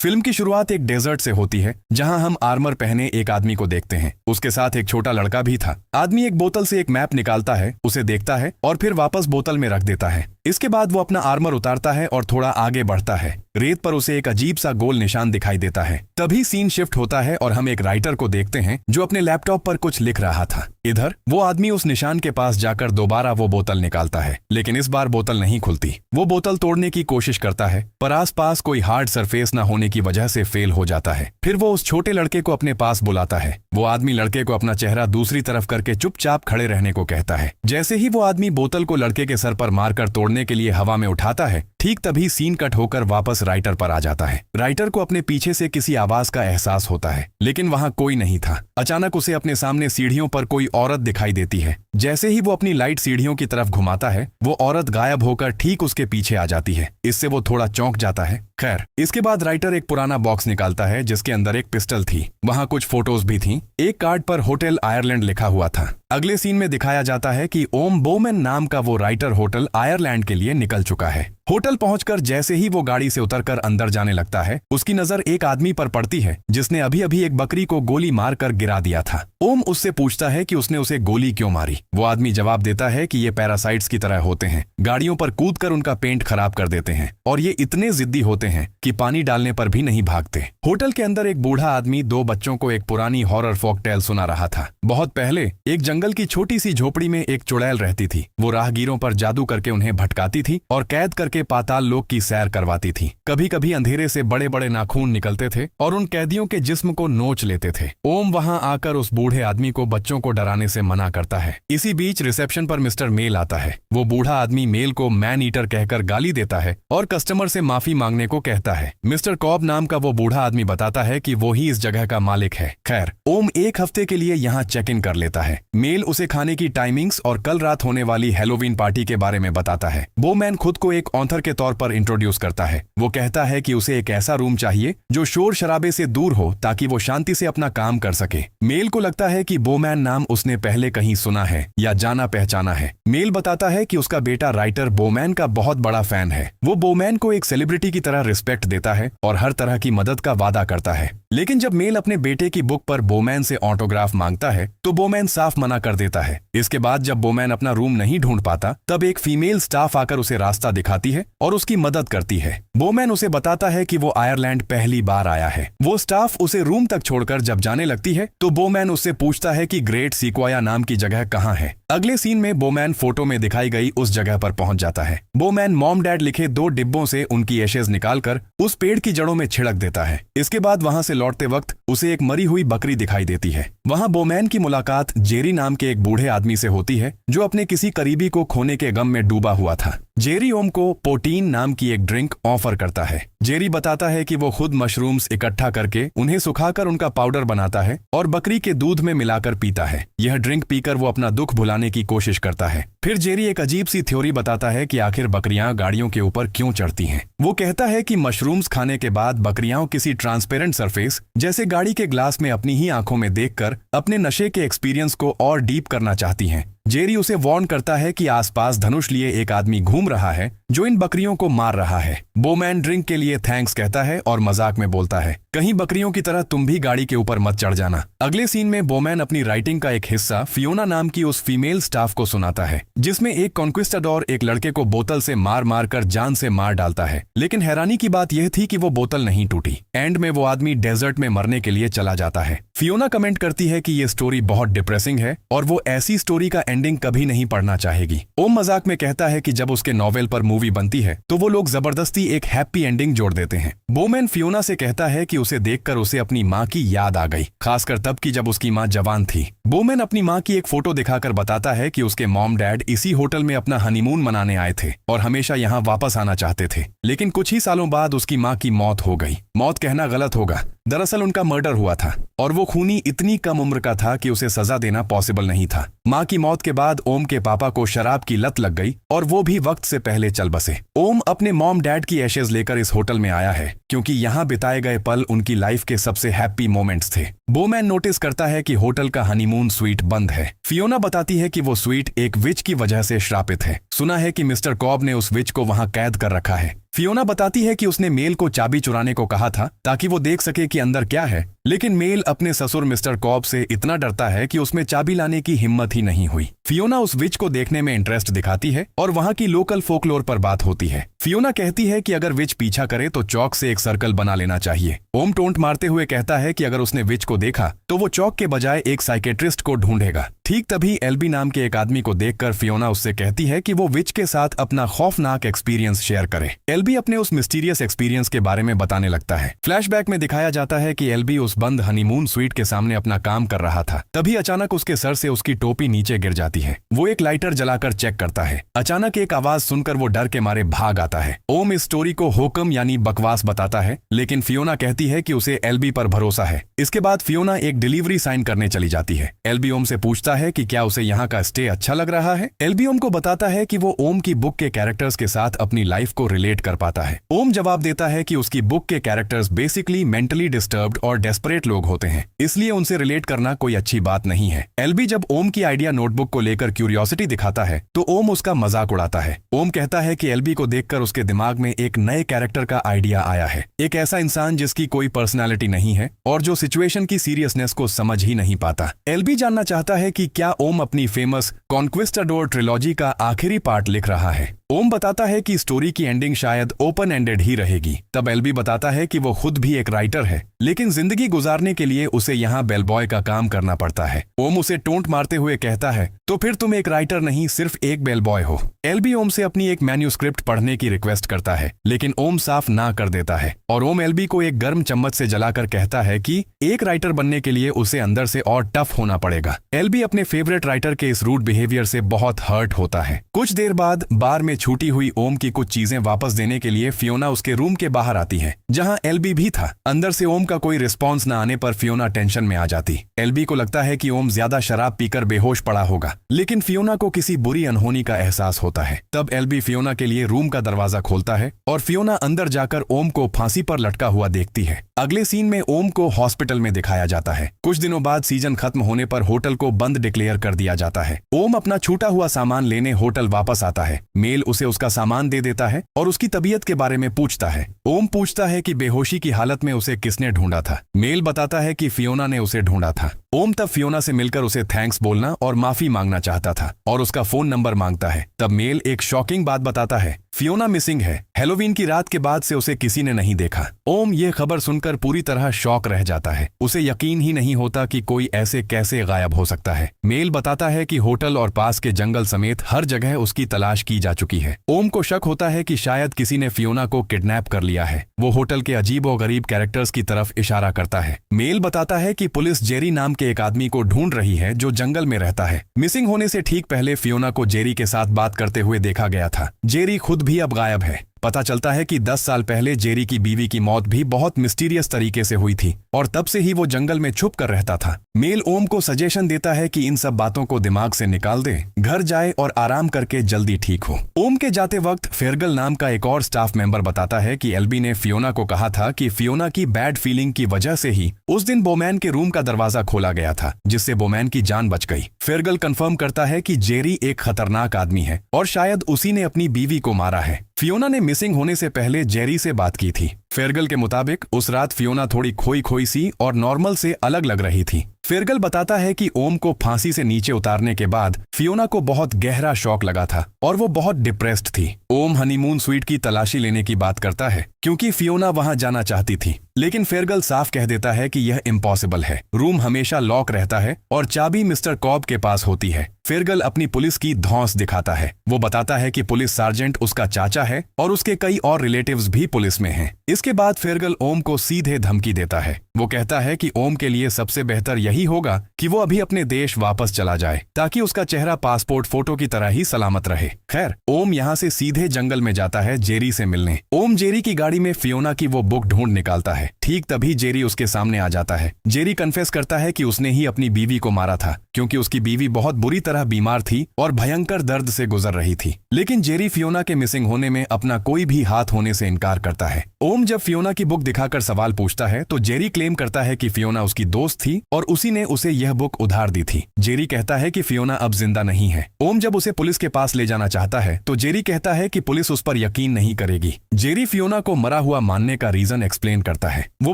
Film की शुरुआत एक डेजर्ट से होती है जहां हम आर्मर पहने एक आदमी को देखते हैं। उसके साथ एक छोटा लड़का भी था। आदमी एक बोतल से एक मैप निकालता है, उसे देखता है और फिर वापस बोतल में रख देता है। इसके बाद वो अपना आर्मर उतारता है और थोड़ा आगे बढ़ता है। रेत पर उसे एक अजीब सा गोल निशान दिखाई देता है। तभी सीन शिफ्ट होता है और हम एक राइटर को देखते हैं जो अपने लैपटॉप पर कुछ लिख रहा था। इधर वो आदमी उस निशान के पास जाकर दोबारा वो बोतल निकालता है, लेकिन इस बार बोतल नहीं खुलती। वो बोतल तोड़ने की कोशिश करता है पर आसपास कोई हार्ड सरफेस न होने की वजह से फेल हो जाता है। फिर वो उस छोटे लड़के को अपने पास बुलाता है। वो आदमी लड़के को अपना चेहरा दूसरी तरफ करके चुपचाप खड़े रहने को कहता है। जैसे ही वो आदमी बोतल को लड़के के सर पर मारकर तोड़ने के लिए हवा में उठाता है, ठीक तभी सीन कट होकर वापस राइटर पर आ जाता है। राइटर को अपने पीछे से किसी आवाज का एहसास होता है, लेकिन वहां कोई नहीं था। अचानक उसे अपने सामने सीढ़ियों पर कोई औरत दिखाई देती है। जैसे ही वो अपनी लाइट सीढ़ियों की तरफ घुमाता है, वो औरत गायब होकर ठीक उसके पीछे आ जाती है। इससे वो थोड़ा चौंक जाता है। खैर, इसके बाद राइटर एक पुराना बॉक्स निकालता है जिसके अंदर एक पिस्टल थी। वहां कुछ फोटोज भी थीं। एक कार्ड पर होटल आयरलैंड लिखा हुआ था। अगले सीन में दिखाया जाता है कि ओम बोमैन नाम का वो राइटर होटल आयरलैंड के लिए निकल चुका है। होटल पहुंचकर जैसे ही वो गाड़ी से उतरकर अंदर जाने लगता है, उसकी नजर एक आदमी पर पड़ती है जिसने अभी अभी एक बकरी को गोली मारकर गिरा दिया था। ओम उससे पूछता है कि उसने उसे गोली क्यों मारी। वो आदमी जवाब देता है कि ये पैरासाइट्स की तरह होते हैं, गाड़ियों पर कूदकर उनका पेंट खराब कर देते हैं और ये इतने जिद्दी होते हैं कि पानी डालने पर भी नहीं भागते। होटल के अंदर एक बूढ़ा आदमी दो बच्चों को एक पुरानी हॉरर फोक टेल सुना रहा था। बहुत पहले एक जंगल की छोटी सी झोपड़ी में एक चुड़ैल रहती थी। वो राहगीरों पर जादू करके उन्हें भटकाती थी और कैद करके पाताल लोक की सैर करवाती थी। कभी कभी अंधेरे से बड़े बड़े नाखून निकलते थे और उन कैदियों के जिस्म को नोच लेते थे। ओम वहां आकर उस बूढ़े आदमी को बच्चों को डराने से मना करता है। इसी बीच रिसेप्शन पर मिस्टर मेल आता है। वो बूढ़ा आदमी मेल को मैन ईटर कहकर गाली देता है और कस्टमर से माफी मांगने को कहता है। मिस्टर कॉब नाम का वो बूढ़ा आदमी बताता है कि वो ही इस जगह का मालिक है। खैर, ओम एक हफ्ते के लिए यहाँ चेक इन कर लेता है। मेल उसे खाने की टाइमिंग्स और कल रात होने वाली हैलोवीन पार्टी के बारे में बताता है। बोमैन खुद को एक ऑथर के तौर पर इंट्रोड्यूस करता है। वो कहता है कि उसे एक ऐसा रूम चाहिए जो शोर शराबे से दूर हो ताकि वो शांति से अपना काम कर सके। मेल को लगता है कि बोमैन नाम उसने पहले कहीं सुना है या जाना पहचाना है। मेल बताता है कि उसका बेटा राइटर बोमैन का बहुत बड़ा फैन है। वो बोमैन को एक सेलिब्रिटी की तरह रिस्पेक्ट देता है और हर तरह की मदद का वादा करता है। लेकिन जब मेल अपने बेटे की बुक पर बोमैन से ऑटोग्राफ मांगता है तो बोमैन साफ मना कर देता है। इसके बाद जब बोमैन अपना रूम नहीं ढूंढ पाता, तब एक फीमेल स्टाफ आकर उसे रास्ता दिखाती है और उसकी मदद करती है। बोमैन उसे बताता है कि वो आयरलैंड पहली बार आया है। वो स्टाफ उसे रूम तक छोड़कर जब जाने लगती है तो बोमैन उससे पूछता है कि ग्रेट सीक्वाया नाम की जगह कहाँ है। अगले सीन में बोमैन फोटो में दिखाई गई उस जगह पर पहुंच जाता है। बोमैन मॉम डैड लिखे 2 डिब्बों से उनकी एशेज निकालकर उस पेड़ की जड़ों में छिड़क देता है। इसके बाद वहां से लौटते वक्त उसे एक मरी हुई बकरी दिखाई देती है। वहां बोमैन की मुलाकात जेरी नाम के एक बूढ़े आदमी से होती है जो अपने किसी करीबी को खोने के गम में डूबा हुआ था। जेरी ओम को पोटीन नाम की एक ड्रिंक ऑफर करता है। जेरी बताता है कि वो खुद मशरूम्स इकट्ठा करके उन्हें सुखाकर उनका पाउडर बनाता है और बकरी के दूध में मिलाकर पीता है। यह ड्रिंक पीकर वो अपना दुख भुलाने की कोशिश करता है। फिर जेरी एक अजीब सी थ्योरी बताता है कि आखिर बकरियां गाड़ियों के ऊपर क्यों चढ़ती हैं। वो कहता है कि मशरूम्स खाने के बाद बकरियां किसी ट्रांसपेरेंट सरफेस जैसे गाड़ी के ग्लास में अपनी ही आंखों में देखकर अपने नशे के एक्सपीरियंस को और डीप करना चाहती हैं। जेरी उसे वार्न करता है कि आसपास धनुष लिए एक आदमी घूम रहा है जो इन बकरियों को मार रहा है। बोमैन ड्रिंक के लिए थैंक्स कहता है और मजाक में बोलता है, कहीं बकरियों की तरह तुम भी गाड़ी के ऊपर मत चढ़ जाना। अगले सीन में बोमैन अपनी राइटिंग का एक हिस्सा फियोना नाम की उस फीमेल स्टाफ को सुनाता है जिसमें एक कॉन्क्विस्टाडोर एक लड़के को बोतल से मार मार कर जान से मार डालता है। लेकिन हैरानी की बात यह थी कि वो बोतल नहीं टूटी। एंड में वो आदमी डेजर्ट में मरने के लिए चला जाता है। फियोना कमेंट करती है कि ये स्टोरी बहुत डिप्रेसिंग है और वो ऐसी स्टोरी का एंडिंग कभी नहीं पढ़ना चाहेगी। ओम मजाक में कहता है कि जब उसके नॉवेल पर मूवी बनती है तो वो लोग जबरदस्ती एक हैप्पी एंडिंग जोड़ देते हैं। बोमैन फियोना से कहता है कि उसे देखकर उसे अपनी माँ की याद आ गई, खासकर तब की जब उसकी माँ जवान थी। बोमैन अपनी माँ की एक फोटो दिखाकर बताता है कि उसके मॉम डैड इसी होटल में अपना हनीमून मनाने आए थे और हमेशा यहाँ वापस आना चाहते थे। लेकिन कुछ ही सालों बाद उसकी माँ की मौत हो गई। मौत कहना गलत होगा, दरअसल उनका मर्डर हुआ था और वो खूनी इतनी कम उम्र का था कि उसे सजा देना पॉसिबल नहीं था। माँ की मौत के बाद ओम के पापा को शराब की लत लग गई और वो भी वक्त से पहले चल बसे। ओम अपने मॉम डैड की एशेज लेकर इस होटल में आया है क्योंकि यहाँ बिताए गए पल उनकी लाइफ के सबसे हैप्पी मोमेंट्स थे। बोमैन नोटिस करता है कि होटल का हनीमून स्वीट बंद है। फियोना बताती है कि वो स्वीट एक विच की वजह से श्रापित है। सुना है कि मिस्टर कॉब ने उस विच को वहां कैद कर रखा है। फियोना बताती है कि उसने मेल को चाबी चुराने को कहा था ताकि वो देख सके कि अंदर क्या है, लेकिन मेल अपने ससुर मिस्टर कॉब से इतना डरता है कि उसमें चाबी लाने की हिम्मत ही नहीं हुई। फियोना उस विच को देखने में इंटरेस्ट दिखाती है और वहाँ की लोकल फोकलोर पर बात होती है। फियोना कहती है कि अगर विच पीछा करे तो चौक से एक सर्कल बना लेना चाहिए। ओम टोंट मारते हुए कहता है कि अगर उसने विच को देखा तो वो चौक के बजाय एक साइकेट्रिस्ट को ढूंढेगा। ठीक तभी एल्बी नाम के एक आदमी को देखकर फियोना उससे कहती है कि वो विच के साथ अपना खौफनाक एक्सपीरियंस शेयर करे। एल्बी अपने उस मिस्टीरियस एक्सपीरियंस के बारे में बताने लगता है। फ्लैशबैक में दिखाया जाता है कि एल्बी उस बंद हनीमून स्वीट के सामने अपना काम कर रहा था। तभी अचानक उसके सर से उसकी टोपी नीचे गिर जाती है। वो एक लाइटर जलाकर चेक करता है। अचानक एक आवाज सुनकर वो डर के मारे भाग आता है। ओम इस स्टोरी को होकम यानी बकवास बताता है, लेकिन फियोना कहती है कि उसे एल्बी पर भरोसा है। इसके बाद फियोना एक डिलीवरी साइन करने चली जाती है। एल्बी ओम से पूछता है कि क्या उसे यहाँ का स्टे अच्छा लग रहा है। एल्बी ओम को बताता है कि वो ओम की बुक के कैरेक्टर्स के साथ अपनी लाइफ को रिलेट कर पाता है। ओम जवाब देता है कि उसकी बुक के कैरेक्टर्स बेसिकली मेंटली डिस्टर्ब्ड और डेस्परेट लोग होते हैं, इसलिए उनसे रिलेट करना कोई अच्छी बात नहीं है। एल्बी जब ओम की आइडिया नोटबुक को लेकर क्यूरियोसिटी दिखाता है तो ओम उसका मजाक उड़ाता है। ओम कहता है कि एल्बी को देखकर उसके दिमाग में एक नए कैरेक्टर का आइडिया आया है, एक ऐसा इंसान जिसकी कोई पर्सनालिटी नहीं है और जो सिचुएशन की सीरियसनेस को समझ ही नहीं पाता। एल्बी जानना चाहता है कि क्या ओम अपनी फेमस कॉन्क्विस्टाडोर ट्रिलॉजी का आखिरी पार्ट लिख रहा है। ओम बताता है कि स्टोरी की एंडिंग शायद ओपन एंडेड ही रहेगी। तब एल्बी बताता है कि वो खुद भी एक राइटर है, लेकिन जिंदगी गुजारने के लिए उसे यहाँ बेलबॉय का काम करना पड़ता है। ओम उसे टोंट मारते हुए कहता है, तो फिर तुम एक राइटर नहीं सिर्फ एक बेलबॉय हो। एल्बी ओम से अपनी एक मैन्यूस्क्रिप्ट पढ़ने की रिक्वेस्ट करता है, लेकिन ओम साफ ना कर देता है और ओम एल्बी को एक गर्म चम्मच से जलाकर कहता है कि एक राइटर बनने के लिए उसे अंदर से और टफ होना पड़ेगा। एल्बी अपने फेवरेट राइटर के इस रूड बिहेवियर से बहुत हर्ट होता है। कुछ देर बाद बार में छूटी हुई ओम की कुछ चीजें वापस देने के लिए फियोना उसके रूम के बाहर आती है, जहां एल्बी भी था। अंदर से ओम का कोई रिस्पॉन्स न आने पर फियोना टेंशन में आ जाती। एल्बी को लगता है कि ओम ज्यादा शराब पीकर बेहोश पड़ा होगा, लेकिन फियोना को किसी बुरी अनहोनी का एहसास होता है। तब एल्बी फियोना के लिए रूम का दरवाजा खोलता है और फियोना अंदर जाकर ओम को फांसी पर लटका हुआ देखती है। अगले सीन में ओम को हॉस्पिटल में दिखाया जाता है। कुछ दिनों बाद सीजन खत्म होने पर होटल को बंद डिक्लेयर कर दिया जाता है। ओम अपना छूटा हुआ सामान लेने होटल वापस आता है। मेल उसे उसका सामान दे देता है और उसकी तबीयत के बारे में पूछता है। ओम पूछता है कि बेहोशी की हालत में उसे किसने ढूंढा था। मेल बताता है कि फियोना ने उसे ढूंढा था। ओम तब फियोना से मिलकर उसे थैंक्स बोलना और माफी मांगना चाहता था और उसका फोन नंबर मांगता है। तब मेल एक शॉकिंग बात बताता है, फियोना मिसिंग है। हैलोवीन की रात के बाद से उसे किसी ने नहीं देखा। ओम ये खबर सुनकर पूरी तरह शॉक रह जाता है। उसे यकीन ही नहीं होता कि कोई ऐसे कैसे गायब हो सकता है। मेल बताता है कि होटल और पास के जंगल समेत हर जगह उसकी तलाश की जा चुकी है। ओम को शक होता है कि शायद किसी ने फियोना को किडनैप कर लिया है। वो होटल के अजीब और गरीब कैरेक्टर्स की तरफ इशारा करता है। मेल बताता है कि पुलिस जेरी नाम के एक आदमी को ढूंढ रही है जो जंगल में रहता है। मिसिंग होने से ठीक पहले फियोना को जेरी के साथ बात करते हुए देखा गया था। जेरी खुद भी अब गायब है। पता चलता है कि 10 साल पहले जेरी की बीवी की मौत भी बहुत मिस्टीरियस तरीके से हुई थी और तब से ही वो जंगल में छुप कर रहता था। मेल ओम को सजेशन देता है कि इन सब बातों को दिमाग से निकाल दे, घर जाए और आराम करके जल्दी ठीक हो। ओम के जाते वक्त फेरगल नाम का एक और स्टाफ मेंबर बताता है कि एल्बी ने फियोना को कहा था कि फियोना की बैड फीलिंग की वजह से ही उस दिन बोमैन के रूम का दरवाजा खोला गया था, जिससे बोमैन की जान बच गई। फेरगल कंफर्म करता है कि जेरी एक खतरनाक आदमी है और शायद उसी ने अपनी बीवी को मारा है। फियोना ने मिसिंग होने से पहले जेरी से बात की थी। फेरगल के मुताबिक उस रात फियोना थोड़ी खोई खोई सी और नॉर्मल से अलग लग रही थी। फेरगल बताता है कि ओम को फांसी से नीचे उतारने के बाद फियोना को बहुत गहरा शॉक लगा था और वो बहुत डिप्रेस्ड थी। ओम हनीमून स्वीट की तलाशी लेने की बात करता है क्योंकि फियोना वहां जाना चाहती थी, लेकिन फेरगल साफ कह देता है कि यह इम्पॉसिबल है। रूम हमेशा लॉक रहता है और चाबी मिस्टर कॉब के पास होती है। फेरगल अपनी पुलिस की धौंस दिखाता है। वो बताता है कि पुलिस सार्जेंट उसका चाचा है और उसके कई और रिलेटिव्स भी पुलिस में हैं। इसके बाद फेरगल ओम को सीधे धमकी देता है। वो कहता है कि ओम के लिए सबसे बेहतर यही होगा कि वो अभी अपने देश वापस चला जाए ताकि उसका चेहरा पासपोर्ट फोटो की तरह ही सलामत रहे। खैर, ओम यहाँ से सीधे जंगल में जाता है जेरी से मिलने। ओम जेरी की गाड़ी में फियोना की वो बुक ढूंढ निकालता है। ठीक तभी जेरी उसके सामने आ जाता है। जेरी कन्फेस करता है कि उसने ही अपनी बीवी को मारा था क्योंकि उसकी बीवी बहुत बुरी तरह तरह बीमार थी और भयंकर दर्द से गुजर रही थी। लेकिन जेरी फियोना के मिसिंग होने में अपना कोई भी हाथ होने से इनकार करता है। ओम जब फियोना की बुक दिखाकर सवाल पूछता है तो जेरी क्लेम करता है कि फियोना उसकी दोस्त थी और उसी ने उसे यह बुक उधार दी थी। जेरी कहता है कि फियोना अब जिंदा नहीं है। ओम जब उसे पुलिस के पास ले जाना चाहता है तो जेरी कहता है कि पुलिस उस पर यकीन नहीं करेगी। जेरी फियोना को मरा हुआ मानने का रीजन एक्सप्लेन करता है। वो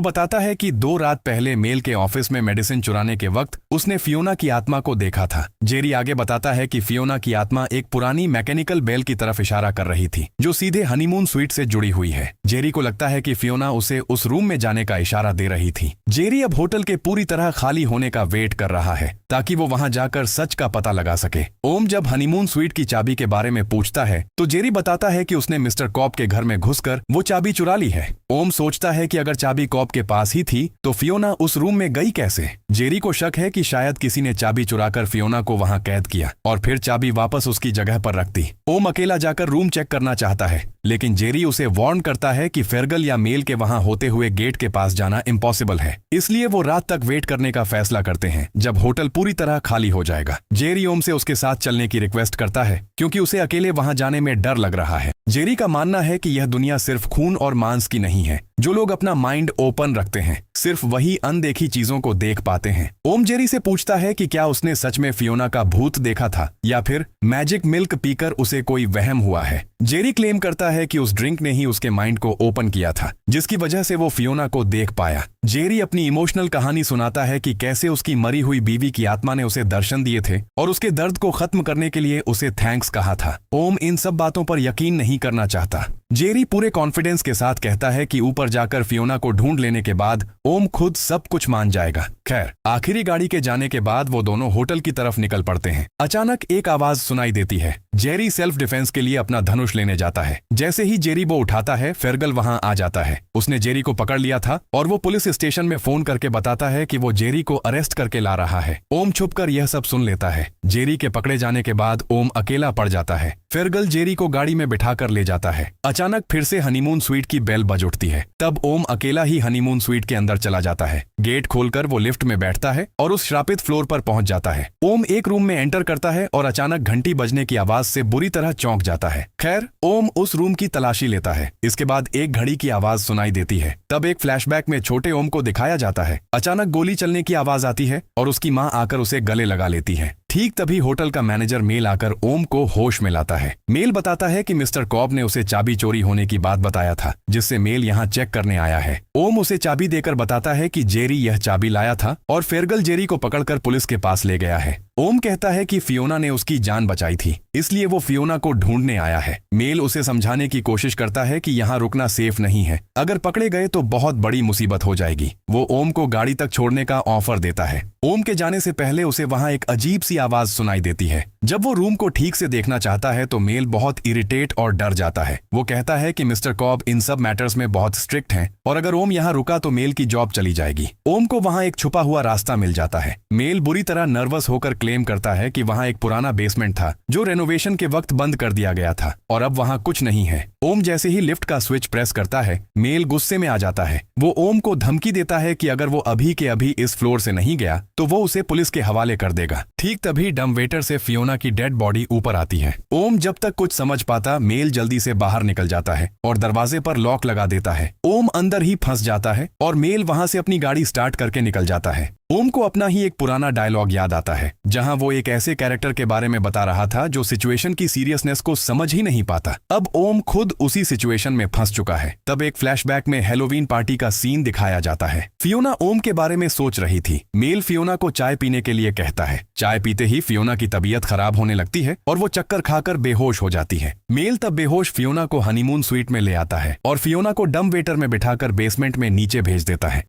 बताता है कि 2 रात पहले मेल के ऑफिस में मेडिसिन चुराने के वक्त उसने फियोना की आत्मा को देखा था। जेरी आगे बताता है कि फियोना की आत्मा एक पुरानी मैकेनिकल बेल की तरफ इशारा कर रही थी जो सीधे हनीमून स्वीट से जुड़ी हुई है। जेरी को लगता है कि फियोना उसे उस रूम में जाने का इशारा दे रही थी। जेरी अब होटल के पूरी तरह खाली होने का वेट कर रहा है ताकि वो वहां जाकर सच का पता लगा सके। ओम जब हनीमून स्वीट की चाबी के बारे में पूछता है तो जेरी बताता है कि उसने मिस्टर कॉब के घर में घुसकर वो चाबी चुरा ली है। ओम सोचता है कि अगर चाबी कॉब के पास ही थी तो फियोना उस रूम में गई कैसे। जेरी को शक है कि शायद किसी ने चाबी चुराकर फियोना को वहां कैद किया और फिर चाबी वापस उसकी जगह पर रख दी। ओम अकेला जाकर रूम चेक करना चाहता है लेकिन जेरी उसे वार्न करता है कि फेरगल या मेल के वहां होते हुए गेट के पास जाना इम्पॉसिबल है। इसलिए वो रात तक वेट करने का फैसला करते हैं जब होटल पूरी तरह खाली हो जाएगा। जेरी ओम से उसके साथ चलने की रिक्वेस्ट करता है क्योंकि उसे अकेले वहां जाने में डर लग रहा है। जेरी का मानना है कि यह दुनिया सिर्फ खून और मांस की नहीं है। जो लोग अपना माइंड ओपन रखते हैं सिर्फ वही अनदेखी चीजों को देख पाते हैं। ओम जेरी से पूछता है कि क्या उसने सच में फियोना का भूत देखा था या फिर मैजिक मिल्क पीकर उसे कोई वहम हुआ है। जेरी क्लेम करता है कि उस ड्रिंक ने ही उसके माइंड को ओपन किया था जिसकी वजह से वो फियोना को देख पाया। जेरी अपनी इमोशनल कहानी सुनाता है कि कैसे उसकी मरी हुई बीवी की आत्मा ने उसे दर्शन दिए थे और उसके दर्द को खत्म करने के लिए उसे थैंक्स कहा था। ओम इन सब बातों पर यकीन नहीं करना चाहता। जेरी पूरे कॉन्फिडेंस के साथ कहता है कि ऊपर जाकर फियोना को ढूंढ लेने के बाद ओम खुद सब कुछ मान जाएगा। खैर आखिरी गाड़ी के जाने के बाद वो दोनों होटल की तरफ निकल पड़ते हैं। अचानक एक आवाज सुनाई देती है। जेरी सेल्फ डिफेंस के लिए अपना धनुष लेने जाता है। जैसे ही जेरी वो उठाता है फेरगल वहां आ जाता है। उसने जेरी को पकड़ लिया था और वो पुलिस स्टेशन में फोन करके बताता है कि वो जेरी को अरेस्ट करके ला रहा है। ओम छुपकर यह सब सुन लेता है। जेरी के पकड़े जाने के बाद ओम अकेला पड़ जाता है। फेरगल जेरी को गाड़ी में बिठाकर ले जाता है। अचानक फिर से हनीमून स्वीट की बेल बज उठती है। तब ओम अकेला ही हनीमून स्वीट के अंदर चला जाता है। गेट खोलकर वो लिफ्ट में बैठता है और उस श्रापित फ्लोर पर पहुंच जाता है। ओम एक रूम में एंटर करता है और अचानक घंटी बजने की आवाज से बुरी तरह चौंक जाता है। खैर ओम उस रूम की तलाशी लेता है। इसके बाद एक घड़ी की आवाज सुनाई देती है। तब एक फ्लैशबैक में छोटे ओम को दिखाया जाता है। अचानक गोली चलने की आवाज आती है और उसकी माँ आकर उसे गले लगा लेती है। ठीक तभी होटल का मैनेजर मेल आकर ओम को होश में लाता है। मेल बताता है कि मिस्टर कॉब ने उसे चाबी चोरी होने की बात बताया था जिससे मेल यहाँ चेक करने आया है। ओम उसे चाबी देकर बताता है कि जेरी यह चाबी लाया था और फेरगल जेरी को पकड़कर पुलिस के पास ले गया है। ओम कहता है कि फियोना ने उसकी जान बचाई थी इसलिए वो फियोना को ढूंढने आया है। मेल उसे समझाने की कोशिश करता है कि यहाँ रुकना सेफ नहीं है। अगर पकड़े गए तो बहुत बड़ी मुसीबत हो जाएगी। वो ओम को गाड़ी तक छोड़ने का ऑफर देता है। ओम के जाने से पहले उसे वहाँ एक अजीब सी आवाज सुनाई देती है। जब वो रूम को ठीक से देखना चाहता है तो मेल बहुत इरिटेट और डर जाता है। वो कहता है कि मिस्टर कॉब इन सब मैटर्स में बहुत स्ट्रिक्ट हैं और अगर ओम यहाँ रुका तो मेल की जॉब चली जाएगी। ओम को वहाँ एक छुपा हुआ रास्ता मिल जाता है। मेल बुरी तरह नर्वस होकर क्लेम करता है कि वहाँ एक पुराना बेसमेंट था जो रेनोवेशन के वक्त बंद कर दिया गया था और अब वहाँ कुछ नहीं है। ओम जैसे ही लिफ्ट का स्विच प्रेस करता है मेल गुस्से में आ जाता है। वो ओम को धमकी देता है कि अगर वो अभी के अभी इस फ्लोर से नहीं गया तो वो उसे पुलिस के हवाले कर देगा। ठीक तभी डम्बवेटर से फियोना की डेड बॉडी ऊपर आती है। ओम जब तक कुछ समझ पाता मेल जल्दी से बाहर निकल जाता है और दरवाजे पर लॉक लगा देता है। ओम अंदर ही फंस जाता है और मेल वहां से अपनी गाड़ी स्टार्ट करके निकल जाता है। ओम को अपना ही एक पुराना डायलॉग याद आता है जहां वो एक ऐसे कैरेक्टर के बारे में बता रहा था जो सिचुएशन की सीरियसनेस को समझ ही नहीं पाता। अब ओम खुद उसी सिचुएशन में फंस चुका है। तब एक फ्लैशबैक में हैलोवीन पार्टी का सीन दिखाया जाता है। फियोना ओम के बारे में सोच रही थी। मेल फियोना को चाय पीने के लिए कहता है। चाय पीते ही फियोना की तबीयत खराब होने लगती है और वो चक्कर खाकर बेहोश हो जाती है। मेल तब बेहोश फियोना को हनीमून स्वीट में ले आता है और फियोना को डम्ब वेटर में बिठाकर बेसमेंट में नीचे भेज देता है।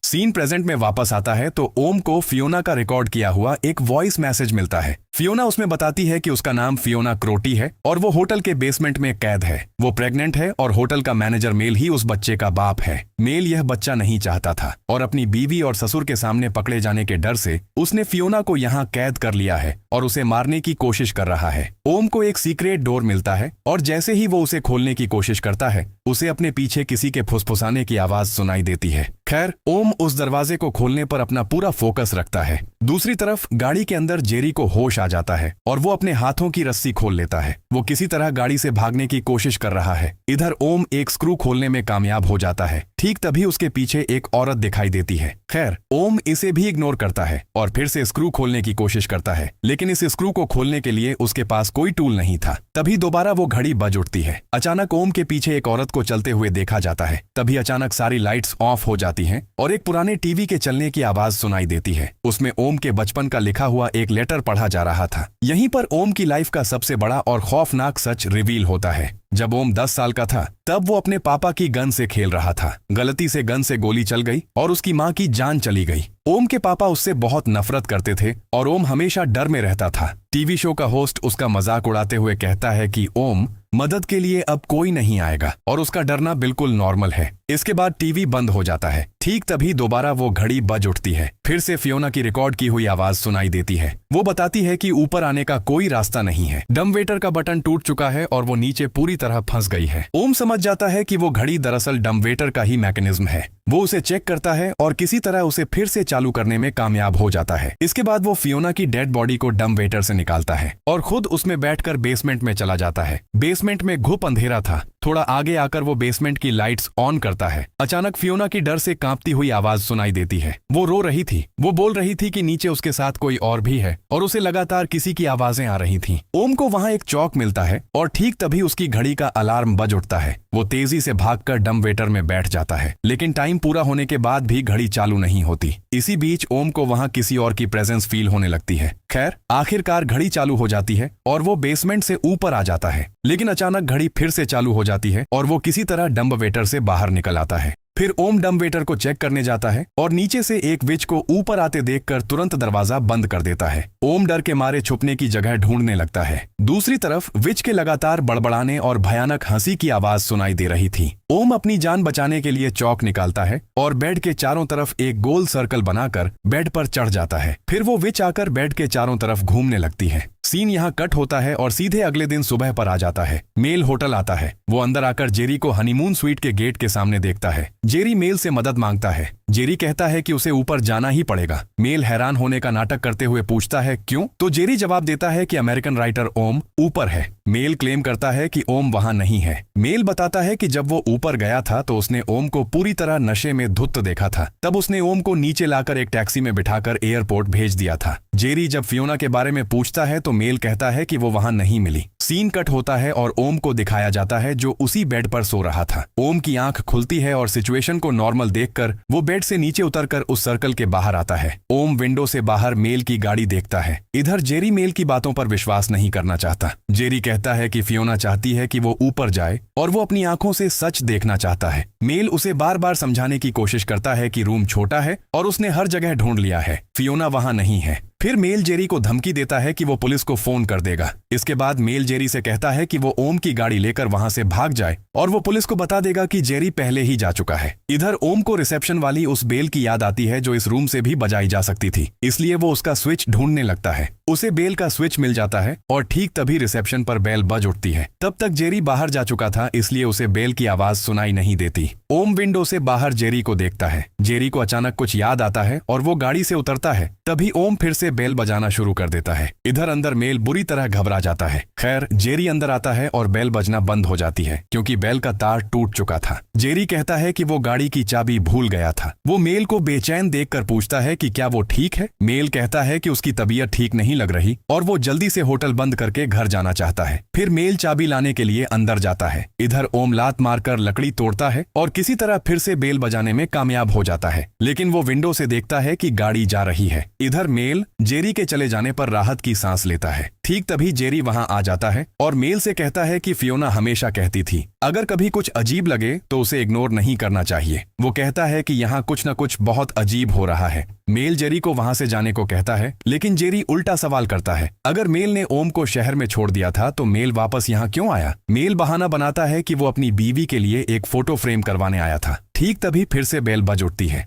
सीन प्रेजेंट में वापस आता है तो ओम को फियोना का रिकॉर्ड किया हुआ एक वॉइस मैसेज मिलता है। फियोना उसमें बताती है कि उसका नाम फियोना क्रोटी है और वो होटल के बेसमेंट में कैद है। वो प्रेग्नेंट है और होटल का मैनेजर मेल ही उस बच्चे का बाप है। मेल यह बच्चा नहीं चाहता था और अपनी बीवी और ससुर के सामने पकड़े जाने के डर से उसने फियोना को यहाँ कैद कर लिया है और उसे मारने की कोशिश कर रहा है। ओम को एक सीक्रेट डोर मिलता है और जैसे ही वो उसे खोलने की कोशिश करता है उसे अपने पीछे किसी के फुसफुसाने की आवाज सुनाई देती है। खैर, ओम उस दरवाजे को खोलने पर अपना पूरा फोकस रखता है। दूसरी तरफ गाड़ी के अंदर जेरी को होश आ जाता है और वो अपने हाथों की रस्सी खोल लेता है। वो किसी तरह गाड़ी से भागने की कोशिश कर रहा है। इधर ओम एक स्क्रू खोलने में कामयाब हो जाता है। ठीक तभी उसके पीछे एक औरत दिखाई देती है। खैर, ओम इसे भी इग्नोर करता है और फिर से स्क्रू खोलने की कोशिश करता है, लेकिन इस स्क्रू को खोलने के लिए उसके पास कोई टूल नहीं था। तभी दोबारा वो घड़ी बज उठती है। अचानक ओम के पीछे एक औरत को चलते हुए देखा जाता है। तभी अचानक सारी लाइट्स ऑफ हो जाती हैं और एक पुराने टीवी के चलने की आवाज सुनाई देती है। उसमें ओम के बचपन का लिखा हुआ एक लेटर पढ़ा जा रहा था। यहीं पर ओम की लाइफ का सबसे बड़ा और खौफनाक सच रिवील होता है। जब ओम 10 साल का था तब वो अपने पापा की गन से खेल रहा था। गलती से गन से गोली चल गई और उसकी माँ की जान चली गई। ओम के पापा उससे बहुत नफरत करते थे और ओम हमेशा डर में रहता था। टीवी शो का होस्ट उसका मजाक उड़ाते हुए कहता है कि ओम, मदद के लिए अब कोई नहीं आएगा और उसका डरना बिल्कुल नॉर्मल है। इसके बाद टीवी बंद हो जाता है। ठीक तभी दोबारा वो घड़ी बज उठती है। फिर से फियोना की रिकॉर्ड की हुई आवाज सुनाई देती है। वो बताती है कि ऊपर आने का कोई रास्ता नहीं है। डम्बवेटर का बटन टूट चुका है और वो नीचे पूरी तरह फंस गई है। ओम समझ जाता है कि वो घड़ी दरअसल डम्बवेटर का ही मैकेनिज्म है। वो उसे चेक करता है और किसी तरह उसे फिर से चालू करने में कामयाब हो जाता है। इसके बाद वो फियोना की डेड बॉडी को डम्बवेटर से निकालता है और खुद उसमें बैठकर बेसमेंट में चला जाता है। बेसमेंट में घुप अंधेरा था। थोड़ा आगे आकर वो बेसमेंट की लाइट्स ऑन करता है। अचानक फियोना की डर से कांपती हुई आवाज सुनाई देती है। वो रो रही थी। वो बोल रही थी कि नीचे उसके साथ कोई और भी है और उसे लगातार किसी की आवाजें आ रही थीं। ओम को वहां एक चौक मिलता है और ठीक तभी उसकी घड़ी का अलार्म बज उठता है। वो तेजी से भागकर डम्बवेटर में बैठ जाता है, लेकिन टाइम पूरा होने के बाद भी घड़ी चालू नहीं होती। इसी बीच ओम को वहां किसी और की प्रेजेंस फील होने लगती है। खैर, आखिरकार घड़ी चालू हो जाती है और वो बेसमेंट से ऊपर आ जाता है, लेकिन अचानक घड़ी फिर से चालू हो जाती है और वो किसी तरह डम्बवेटर से बाहर निकल आता है। फिर ओम डम्बवेटर को चेक करने जाता है और नीचे से एक विच को ऊपर आते देखकर तुरंत दरवाजा बंद कर देता है। ओम डर के मारे छुपने की जगह ढूंढने लगता है। दूसरी तरफ विच के लगातार बड़बड़ाने और भयानक हंसी की आवाज सुनाई दे रही थी। ओम अपनी जान बचाने के लिए चौक निकालता है और बेड के चारों तरफ एक गोल सर्कल बनाकर बेड पर चढ़ जाता है। फिर वो विच आकर बेड के चारों तरफ घूमने लगती है। सीन यहाँ कट होता है और सीधे अगले दिन सुबह पर आ जाता है। मेल होटल आता है। वो अंदर आकर जेरी को हनीमून स्वीट के गेट के सामने देखता है। जेरी मेल से मदद मांगता है। जेरी कहता है कि उसे ऊपर जाना ही पड़ेगा। मेल हैरान होने का नाटक करते हुए पूछता है क्यों, तो जेरी जवाब देता है कि अमेरिकन राइटर ओम ऊपर है। मेल क्लेम करता है कि ओम वहां नहीं है। मेल बताता है कि जब वो ऊपर गया था तो उसने ओम को पूरी तरह नशे में धुत देखा था। तब उसने ओम को नीचे लाकर एक टैक्सी में बिठाकर एयरपोर्ट भेज दिया था। जेरी जब फियोना के बारे में पूछता है तो मेल कहता है कि वो वहां नहीं मिली। सीन कट होता है और ओम को दिखाया जाता है जो उसी बेड पर सो रहा था। ओम की आंख खुलती है और सिचुएशन को नॉर्मल देखकर वो बेड से नीचे उतरकर उस सर्कल के बाहर आता है। ओम विंडो से बाहर मेल की गाड़ी देखता है। इधर जेरी मेल की बातों पर विश्वास नहीं करना चाहता। जेरी कहता है कि फियोना चाहती है कि वो ऊपर जाए और वो अपनी आंखों से सच देखना चाहता है। मेल उसे बार बार समझाने की कोशिश करता है कि रूम छोटा है और उसने हर जगह ढूंढ लिया है, फियोना वहां नहीं है। फिर मेल जेरी को धमकी देता है कि वो पुलिस को फोन कर देगा। इसके बाद मेल जेरी से कहता है कि वो ओम की गाड़ी लेकर वहां से भाग जाए और वो पुलिस को बता देगा कि जेरी पहले ही जा चुका है। इधर ओम को रिसेप्शन वाली उस बेल की याद आती है जो इस रूम से भी बजाई जा सकती थी, इसलिए वो उसका स्विच ढूंढने लगता है। उसे बेल का स्विच मिल जाता है और ठीक तभी रिसेप्शन पर बेल बज उठती है। तब तक जेरी बाहर जा चुका था, इसलिए उसे बेल की आवाज सुनाई नहीं देती। ओम विंडो से बाहर जेरी को देखता है। जेरी को अचानक कुछ याद आता है और वो गाड़ी से उतरता है। तभी ओम फिर से बेल बजाना शुरू कर देता है। इधर अंदर मेल बुरी तरह घबरा जाता है। खैर, जेरी अंदर आता है और बेल बजना बंद हो जाती है क्योंकि बेल का तार टूट चुका था। जेरी कहता है कि वो गाड़ी की चाबी भूल गया था। वो मेल को बेचैन देखकर पूछता है कि क्या वो ठीक है। मेल कहता है कि उसकी तबीयत ठीक नहीं लग रही और वो जल्दी से होटल बंद करके घर जाना चाहता है। फिर मेल चाबी लाने के लिए अंदर जाता है। इधर ओम लात मारकर लकड़ी तोड़ता है और किसी तरह फिर से बेल बजाने में कामयाब हो जाता है, लेकिन वो विंडो से देखता है कि गाड़ी जा रही है। इधर मेल जेरी के चले जाने पर राहत की सांस लेता है। ठीक तभी जेरी वहां आ जाता है और मेल से कहता है कि फियोना हमेशा कहती थी अगर कभी कुछ अजीब लगे तो उसे इग्नोर नहीं करना चाहिए। वो कहता है कि यहाँ कुछ न कुछ बहुत अजीब हो रहा है। मेल जेरी को वहां से जाने को कहता है, लेकिन जेरी उल्टा सवाल करता है, अगर मेल ने ओम को शहर में छोड़ दिया था तो मेल वापस यहाँ क्यों आया? मेल बहाना बनाता है कि वो अपनी बीवी के लिए एक फोटो फ्रेम करवाने आया था। ठीक तभी फिर से बेल बज उठती है।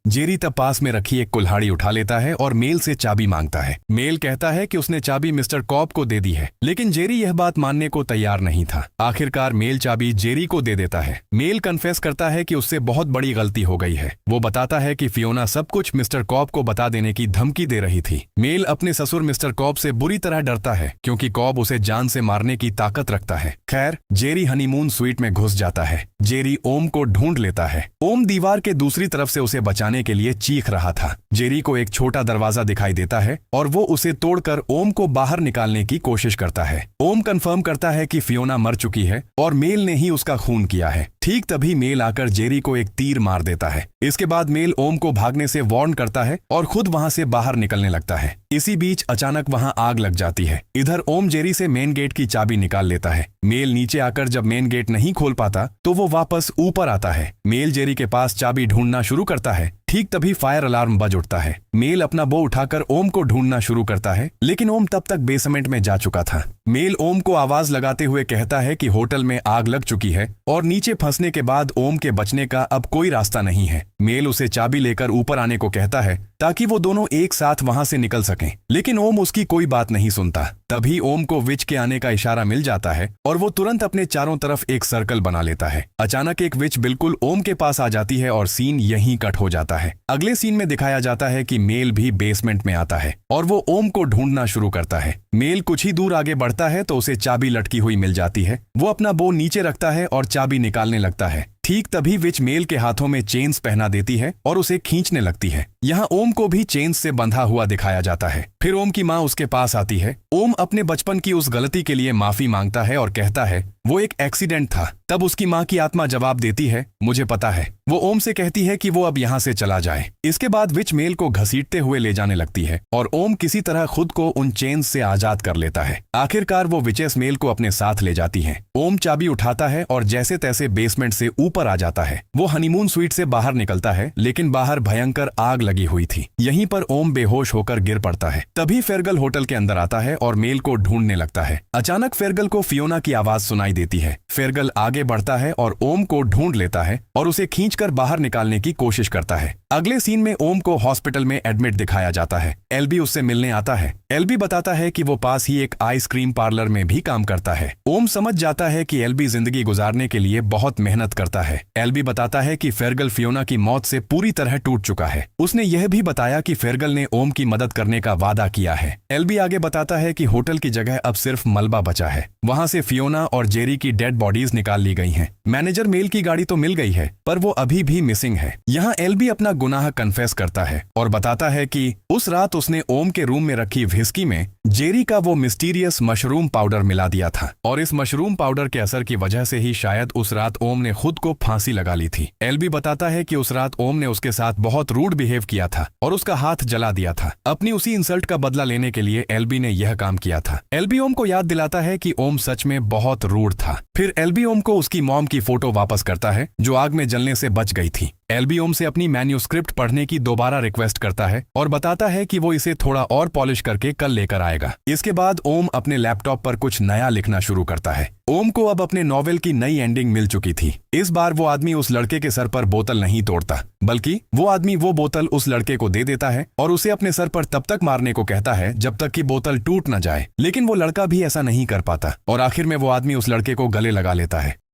जेरी तब पास में रखी एक कुल्हाड़ी उठा लेता है और मेल से चाबी मांगता है। मेल कहता है कि उसने चाबी मिस्टर कॉब को दे दी है, लेकिन जेरी यह बात मानने को तैयार नहीं था। आखिरकार मेल चाबी जेरी को दे देता है। मेल कन्फेस करता है कि उससे बहुत बड़ी गलती हो गई है। वो बताता है कि फियोना सब कुछ मिस्टर कॉब को बता देने की धमकी दे रही थी। मेल अपने ससुर मिस्टर कॉब से बुरी तरह डरता है क्योंकि कॉब उसे जान से मारने की ताकत रखता है। खैर, जेरी हनीमून स्वीट में घुस जाता है। जेरी ओम को ढूंढ लेता है। ओम दीवार के दूसरी तरफ से उसे बचाने के लिए चीख रहा था। जेरी को एक छोटा दरवाजा दिखाई देता है और वो उसे तोड़कर ओम को बाहर निकालने की कोशिश करता है। ओम कंफर्म करता है कि फियोना मर चुकी है और मेल ने ही उसका खून किया है। ठीक तभी मेल आकर जेरी को एक तीर मार देता है। इसके बाद मेल ओम को भागने से वार्न करता है और खुद वहां से बाहर निकलने लगता है। इसी बीच अचानक वहां आग लग जाती है। इधर ओम जेरी से मेन गेट की चाबी निकाल लेता है। मेल नीचे आकर जब मेन गेट नहीं खोल पाता तो वो वापस ऊपर आता है। मेल जेरी के पास चाबी ढूंढना शुरू करता है। ठीक तभी फायर अलार्म बज उठता है। मेल अपना बो उठाकर ओम को ढूंढना शुरू करता है, लेकिन ओम तब तक बेसमेंट में जा चुका था। मेल ओम को आवाज लगाते हुए कहता है कि होटल में आग लग चुकी है और नीचे फंसने के बाद ओम के बचने का अब कोई रास्ता नहीं है। मेल उसे चाबी लेकर ऊपर आने को कहता है ताकि वो दोनों एक साथ वहां से निकल सकें, लेकिन ओम उसकी कोई बात नहीं सुनता। तभी ओम को विच के आने का इशारा मिल जाता है और वो तुरंत अपने चारों तरफ एक सर्कल बना लेता है। अचानक एक विच बिल्कुल ओम के पास आ जाती है और सीन यहीं कट हो जाता है। अगले सीन में दिखाया जाता है कि मेल भी बेसमेंट में आता है और वो ओम को ढूंढना शुरू करता है। मेल कुछ ही दूर आगे बढ़ता है तो उसे चाबी लटकी हुई मिल जाती है। वो अपना बो नीचे रखता है और चाबी निकालने लगता है। ठीक तभी विच मेल के हाथों में चेन्स पहना देती है और उसे खींचने लगती है। यहाँ ओम को भी चेन्स से बंधा हुआ दिखाया जाता है। फिर ओम की माँ उसके पास आती है। ओम अपने बचपन की उस गलती के लिए माफी मांगता है और कहता है वो एक एक्सीडेंट था। तब उसकी माँ की आत्मा जवाब देती है, मुझे पता है। वो ओम से कहती है कि वो अब यहाँ से चला जाए। इसके बाद विच मेल को घसीटते हुए ले जाने लगती है और ओम किसी तरह खुद को उन चेन्स से आजाद कर लेता है। आखिरकार वो विचेस मेल को अपने साथ ले जाती है। ओम चाबी उठाता है और जैसे तैसे बेसमेंट से ऊपर आ जाता है। वो हनीमून स्वीट से बाहर निकलता है, लेकिन बाहर भयंकर आग लगी हुई थी। यहीं पर ओम बेहोश होकर गिर पड़ता है। तभी फेरगल होटल के अंदर आता है और मेल को ढूंढने लगता है। अचानक फेरगल को फियोना की आवाज सुनाई देती है। फेरगल आगे बढ़ता है और ओम को ढूंढ लेता है और उसे खींचकर बाहर निकालने की कोशिश करता है। अगले सीन में ओम को हॉस्पिटल में एडमिट दिखाया जाता है। एलबी उससे मिलने आता है। एलबी बताता है कि वो पास ही एक आइसक्रीम पार्लर में भी काम करता है। ओम समझ जाता है कि एलबी जिंदगी गुजारने के लिए बहुत मेहनत करता है। एलबी बताता है कि फेरगल फियोना की मौत से पूरी तरह टूट चुका है। उसने यह भी बताया कि फेरगल ने ओम की मदद करने का वादा किया है। एलबी आगे बताता है कि होटल की जगह अब सिर्फ मलबा बचा है। वहां से फियोना और जेरी की डेड बॉडीज निकाल ली गई हैं। मैनेजर मेल की गाड़ी तो मिल गई है, पर वो अभी भी मिसिंग है। यहाँ एलबी अपना गुनाह कन्फेस करता है और बताता है कि उस रात उसने ओम के रूम में रखी व्हिस्की में जेरी का वो मिस्टीरियस मशरूम पाउडर मिला दिया था और इस मशरूम पाउडर के असर की वजह से ही शायद उस रात ओम ने खुद को फांसी लगा ली थी। एलबी बताता है कि उस रात ओम ने उसके साथ बहुत रूड बिहेव किया था और उसका हाथ जला दिया था। अपनी उसी इंसल्ट का बदला लेने के लिए एलबी ने यह काम किया था। एलबी ओम को याद दिलाता है कि ओम सच में बहुत रूड था। फिर एलबी ओम को उसकी मॉम की फोटो वापस करता है जो आग में जलने से बच गई थी। एलबी ओम से अपनी मैन्यूस्क्रिप्ट पढ़ने की दोबारा रिक्वेस्ट करता है और बताता है कि वो इसे थोड़ा और पॉलिश करके कल लेकर आएगा। इसके बाद ओम अपने लैपटॉप पर कुछ नया लिखना शुरू करता है। ओम को अब अपने नॉवेल की नई एंडिंग मिल चुकी थी। इस बार वो आदमी उस लड़के के सर पर बोतल नहीं तोड़ता, बल्कि वो आदमी वो बोतल उस लड़के को दे देता है और उसे अपने सर पर तब तक मारने को कहता है जब तक कि बोतल टूट न जाए। लेकिन वो लड़का भी ऐसा नहीं कर पाता और आखिर में वो आदमी उस लड़के को गले लगा लेता है।